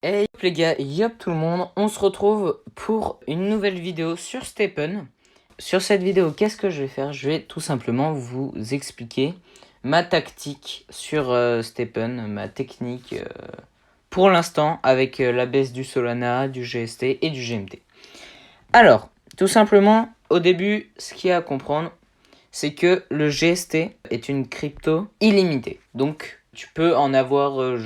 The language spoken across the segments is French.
Hey yop les gars, yop tout le monde, on se retrouve pour une nouvelle vidéo sur Stephen. Sur cette vidéo, qu'est-ce que je vais faire? Je vais tout simplement vous expliquer ma tactique sur Stephen, ma technique pour l'instant avec la baisse du Solana, du GST et du GMT. Alors, tout simplement, au début, ce qu'il y a à comprendre, c'est que le GST est une crypto illimitée. Donc, tu peux en avoir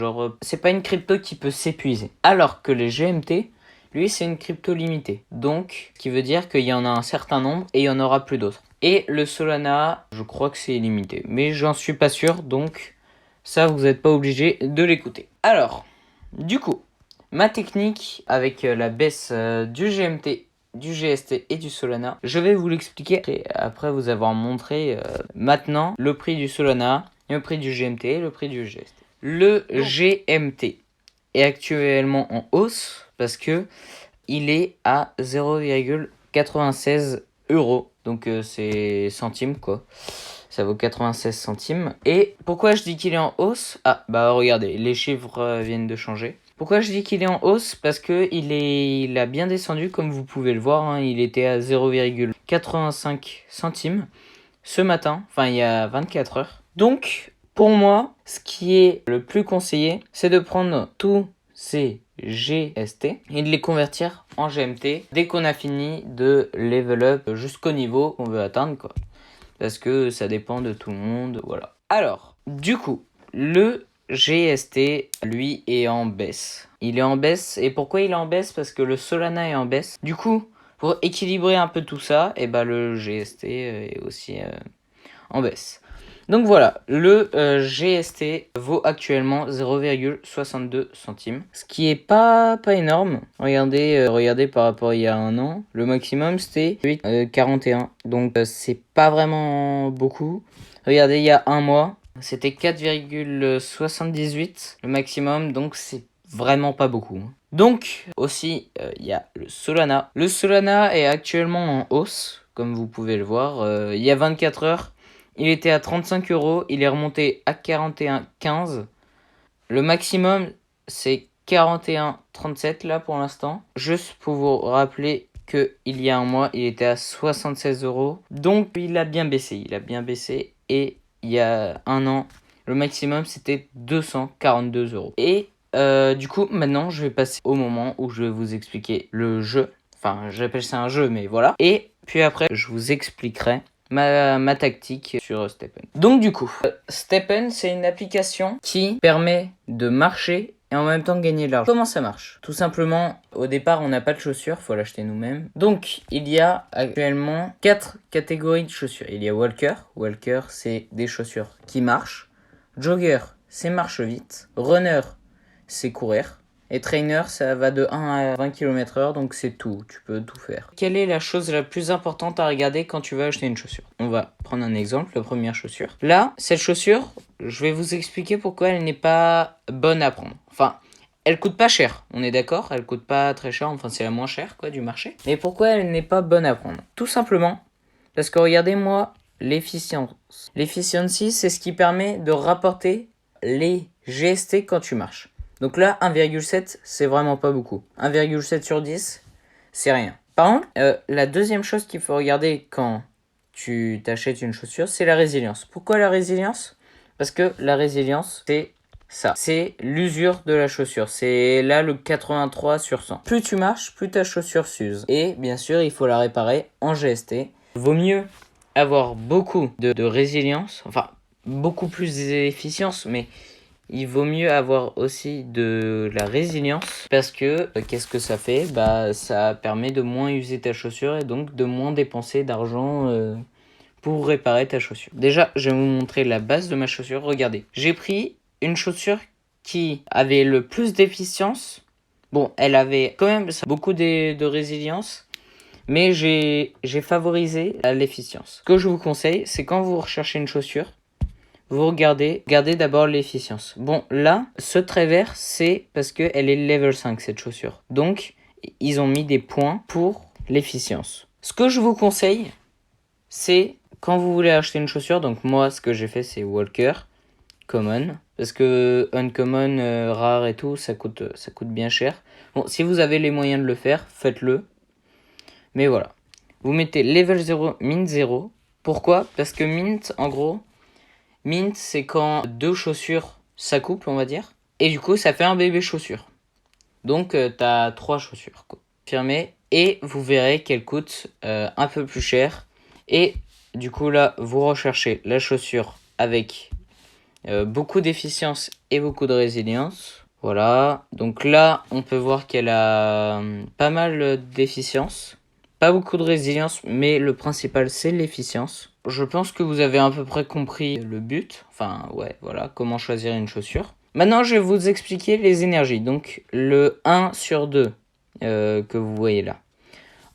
c'est pas une crypto qui peut s'épuiser. Alors que le GMT, lui, c'est une crypto limitée. Donc, ce qui veut dire qu'il y en a un certain nombre et il y en aura plus d'autres. Et le Solana, je crois que c'est illimité. Mais j'en suis pas sûr, donc ça, vous n'êtes pas obligé de l'écouter. Alors, du coup, ma technique avec la baisse du GMT, du GST et du Solana, je vais vous l'expliquer après vous avoir montré maintenant le prix du Solana, le prix du GMT et le prix du GST. Le GMT est actuellement en hausse parce que il est à 0,96 euros. Donc c'est centimes quoi. Ça vaut 96 centimes. Et pourquoi je dis qu'il est en hausse? Ah bah regardez, les chiffres viennent de changer. Pourquoi je dis qu'il est en hausse? Parce que il a bien descendu comme vous pouvez le voir. Hein. Il était à 0,85 centimes ce matin, enfin il y a 24 heures. Donc pour moi, ce qui est le plus conseillé, c'est de prendre tous ces GST et de les convertir en GMT dès qu'on a fini de level up jusqu'au niveau qu'on veut atteindre quoi. Parce que ça dépend de tout le monde, voilà. Alors, du coup, le GST, lui, est en baisse. Il est en baisse, et pourquoi il est en baisse? Parce que le Solana est en baisse. Du coup, pour équilibrer un peu tout ça, et bah le GST est aussi en baisse. Donc voilà, le GST vaut actuellement 0,62 centimes, ce qui est pas énorme. Regardez par rapport à il y a un an, le maximum c'était 8,41, donc c'est pas vraiment beaucoup. Regardez il y a un mois, c'était 4,78 le maximum, donc c'est vraiment pas beaucoup. Donc aussi il y a le Solana. Le Solana est actuellement en hausse, comme vous pouvez le voir. Il y a 24 heures. Il était à 35 euros, il est remonté à 41,15. Le maximum, c'est 41,37 là pour l'instant. Juste pour vous rappeler qu'il y a un mois, il était à 76 euros. Donc il a bien baissé, Et il y a un an, le maximum, c'était 242 euros. Et du coup, maintenant, je vais passer au moment où je vais vous expliquer le jeu. Enfin, j'appelle ça un jeu, mais voilà. Et puis après, je vous expliquerai ma tactique sur Stephen. Donc du coup, Stephen, c'est une application qui permet de marcher et en même temps de gagner de l'argent. Comment ça marche? Tout simplement, au départ, on n'a pas de chaussures, faut l'acheter nous-mêmes. Donc, il y a actuellement 4 catégories de chaussures. Il y a Walker. Walker, c'est des chaussures qui marchent. Jogger, c'est marche vite. Runner, c'est courir. Et trainer, ça va de 1 à 20 km/h, donc c'est tout, tu peux tout faire. Quelle est la chose la plus importante à regarder quand tu vas acheter une chaussure? On va prendre un exemple, la première chaussure. Là, cette chaussure, je vais vous expliquer pourquoi elle n'est pas bonne à prendre. Enfin, elle coûte pas cher, on est d'accord? Elle coûte pas très cher, enfin c'est la moins chère quoi du marché. Mais pourquoi elle n'est pas bonne à prendre? Tout simplement, parce que regardez-moi l'efficience. L'efficiency, c'est ce qui permet de rapporter les GST quand tu marches. Donc là, 1,7, c'est vraiment pas beaucoup. 1,7 sur 10, c'est rien. Par contre, la deuxième chose qu'il faut regarder quand tu t'achètes une chaussure, c'est la résilience. Pourquoi la résilience? Parce que la résilience, c'est ça. C'est l'usure de la chaussure. C'est là le 83 sur 100. Plus tu marches, plus ta chaussure s'use. Et bien sûr, il faut la réparer en GST. Vaut mieux avoir beaucoup de résilience, enfin beaucoup plus d'efficience, mais il vaut mieux avoir aussi de la résilience parce que qu'est-ce que ça fait? Bah ça permet de moins user ta chaussure et donc de moins dépenser d'argent pour réparer ta chaussure. Déjà, je vais vous montrer la base de ma chaussure. Regardez, j'ai pris une chaussure qui avait le plus d'efficience. Bon, elle avait quand même beaucoup de résilience, mais j'ai favorisé l'efficience. Ce que je vous conseille, c'est quand vous recherchez une chaussure, vous regardez d'abord l'efficience. Bon, là, ce trait vert, c'est parce qu'elle est level 5, cette chaussure. Donc, ils ont mis des points pour l'efficience. Ce que je vous conseille, c'est quand vous voulez acheter une chaussure, donc moi, ce que j'ai fait, c'est Walker, common. Parce que uncommon, rare et tout, ça coûte bien cher. Bon, si vous avez les moyens de le faire, faites-le. Mais voilà. Vous mettez level 0, mint 0. Pourquoi? Parce que mint, en gros, mint, c'est quand deux chaussures s'accouplent, on va dire. Et du coup, ça fait un bébé chaussure. Donc, t'as 3 chaussures, quoi. Confirmé. Et vous verrez qu'elle coûte un peu plus cher. Et du coup, là, vous recherchez la chaussure avec beaucoup d'efficience et beaucoup de résilience. Voilà. Donc là, on peut voir qu'elle a pas mal d'efficience. Pas beaucoup de résilience, mais le principal, c'est l'efficience. Je pense que vous avez à peu près compris le but. Enfin, ouais, voilà, comment choisir une chaussure. Maintenant, je vais vous expliquer les énergies. Donc, le 1 sur 2 que vous voyez là.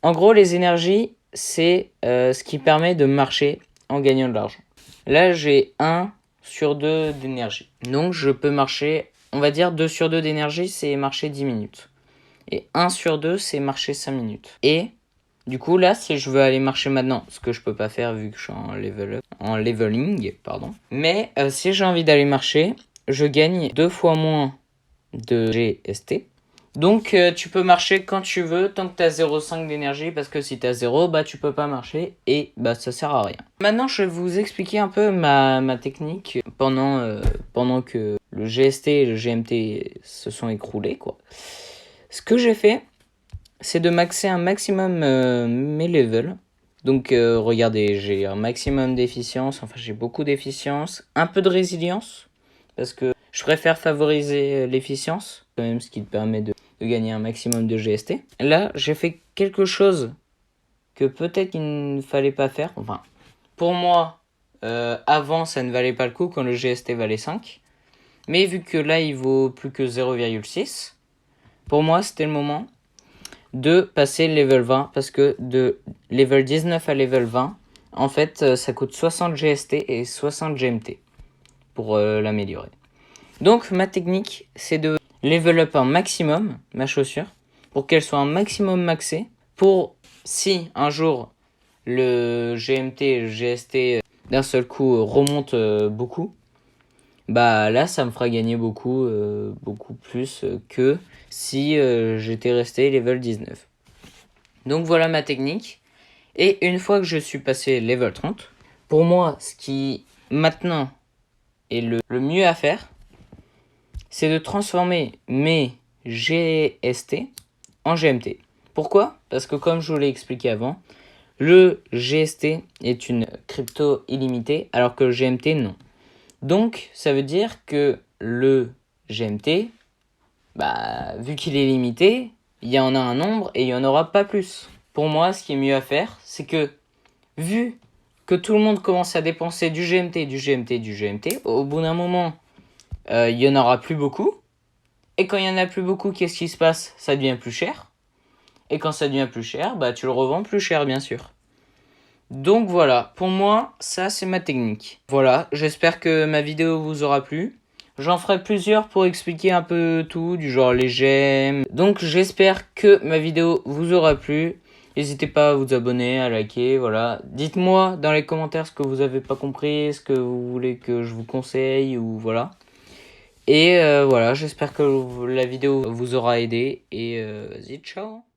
En gros, les énergies, c'est ce qui permet de marcher en gagnant de l'argent. Là, j'ai 1 sur 2 d'énergie. Donc, je peux marcher, on va dire 2 sur 2 d'énergie, c'est marcher 10 minutes. Et 1 sur 2, c'est marcher 5 minutes. Et du coup, là, si je veux aller marcher maintenant, ce que je peux pas faire vu que je suis en leveling, pardon. Mais si j'ai envie d'aller marcher, je gagne 2 fois moins de GST. Donc tu peux marcher quand tu veux tant que tu as 0,5 d'énergie, parce que si tu as 0, bah tu peux pas marcher et bah ça sert à rien. Maintenant je vais vous expliquer un peu ma technique pendant que le GST et le GMT se sont écroulés, quoi. Ce que j'ai fait, c'est de maxer un maximum mes levels. Donc regardez, j'ai un maximum d'efficience, enfin j'ai beaucoup d'efficience, un peu de résilience, parce que je préfère favoriser l'efficience, quand même, ce qui te permet de gagner un maximum de GST. Là, j'ai fait quelque chose que peut-être il ne fallait pas faire. Enfin, pour moi, avant, ça ne valait pas le coup quand le GST valait 5. Mais vu que là, il vaut plus que 0,6, pour moi, c'était le moment de passer level 20. Parce que de level 19 à level 20, en fait, ça coûte 60 GST et 60 GMT pour l'améliorer. Donc, ma technique, c'est de level up un maximum ma chaussure pour qu'elle soit un maximum maxée. Pour si un jour le GMT et le GST d'un seul coup remontent beaucoup, bah là ça me fera gagner beaucoup plus que si j'étais resté level 19. Donc voilà ma technique. Et une fois que je suis passé level 30, pour moi ce qui maintenant est le mieux à faire, c'est de transformer mes GST en GMT. Pourquoi? Parce que comme je vous l'ai expliqué avant, le GST est une crypto illimitée, alors que le GMT, non. Donc, ça veut dire que le GMT, bah, vu qu'il est limité, il y en a un nombre et il n'y en aura pas plus. Pour moi, ce qui est mieux à faire, c'est que, vu que tout le monde commence à dépenser du GMT, du GMT, du GMT, au bout d'un moment, il n'y en aura plus beaucoup. Et quand il n'y en a plus beaucoup, qu'est-ce qui se passe? Ça devient plus cher. Et quand ça devient plus cher, bah tu le revends plus cher, bien sûr. Donc voilà, pour moi, ça c'est ma technique. Voilà, j'espère que ma vidéo vous aura plu. J'en ferai plusieurs pour expliquer un peu tout, du genre les gemmes. Donc j'espère que ma vidéo vous aura plu. N'hésitez pas à vous abonner, à liker, voilà. Dites-moi dans les commentaires ce que vous avez pas compris, ce que vous voulez que je vous conseille, ou voilà. Et voilà, j'espère que la vidéo vous aura aidé. Et vas-y, ciao!